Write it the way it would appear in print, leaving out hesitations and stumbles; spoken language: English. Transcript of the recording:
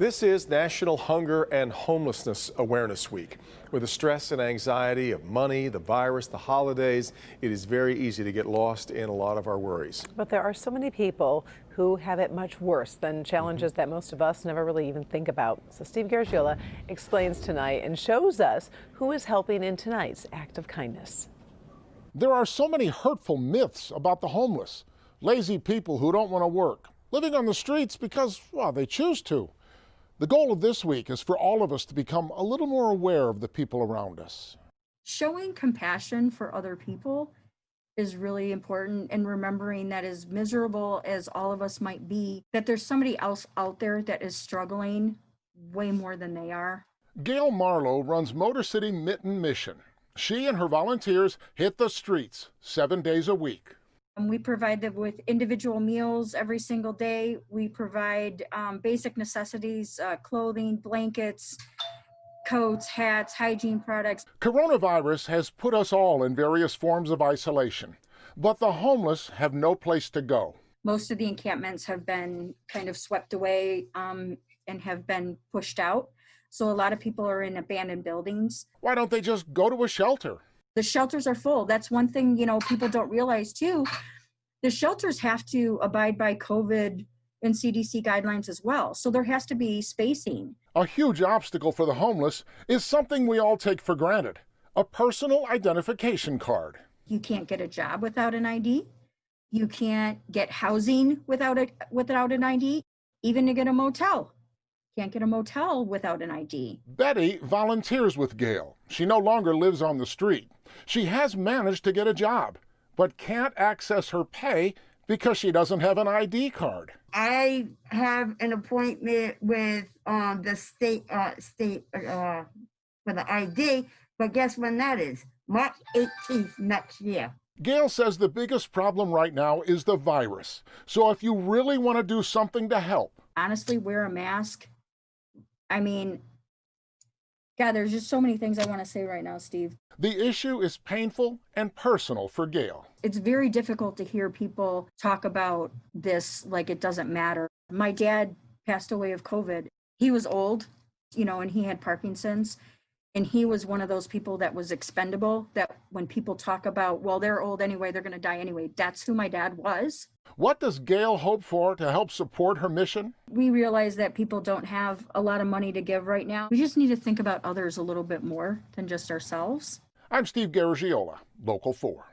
This is National Hunger and Homelessness Awareness Week. With the stress and anxiety of money, the virus, the holidays, it is very easy to get lost in a lot of our worries. But there are so many people who have it much worse than challenges that most of us never really even think about. So Steve Garagiola explains tonight and shows us who is helping in tonight's act of kindness. There are so many hurtful myths about the homeless. Lazy people who don't want to work, living on the streets because, well, they choose to. The goal of this week is for all of us to become a little more aware of the people around us. Showing compassion for other people is really important, and remembering that as miserable as all of us might be, that there's somebody else out there that is struggling way more than they are. Gail Marlowe runs City Mitten Mission. She and her volunteers hit the streets 7 days a week. We provide them with individual meals every single day. We provide basic necessities, clothing, blankets, coats, hats, hygiene products. Coronavirus has put us all in various forms of isolation, but the homeless have no place to go. Most of the encampments have been kind of swept away and have been pushed out. So a lot of people are in abandoned buildings. Why don't they just go to a shelter? The shelters are full. That's one thing, people don't realize too. The shelters have to abide by COVID and CDC guidelines as well. So there has to be spacing. A huge obstacle for the homeless is something we all take for granted: a personal identification card. You can't get a job without an ID. You can't get housing without an ID. Even to get a motel. Can't get a motel without an ID. Betty volunteers with Gail. She no longer lives on the street. She has managed to get a job, but can't access her pay because she doesn't have an ID card. I have an appointment with the state for the ID, but guess when that is? March 18th next year. Gail says the biggest problem right now is the virus. So if you really want to do something to help, honestly, wear a mask. God, there's just so many things I want to say right now, Steve. The issue is painful and personal for Gail. It's very difficult to hear people talk about this like it doesn't matter. My dad passed away of COVID. He was old, and he had Parkinson's. And he was one of those people that was expendable, that when people talk about, well, they're old anyway, they're going to die anyway. That's who my dad was. What does Gail hope for to help support her mission? We realize that people don't have a lot of money to give right now. We just need to think about others a little bit more than just ourselves. I'm Steve Garagiola, Local 4.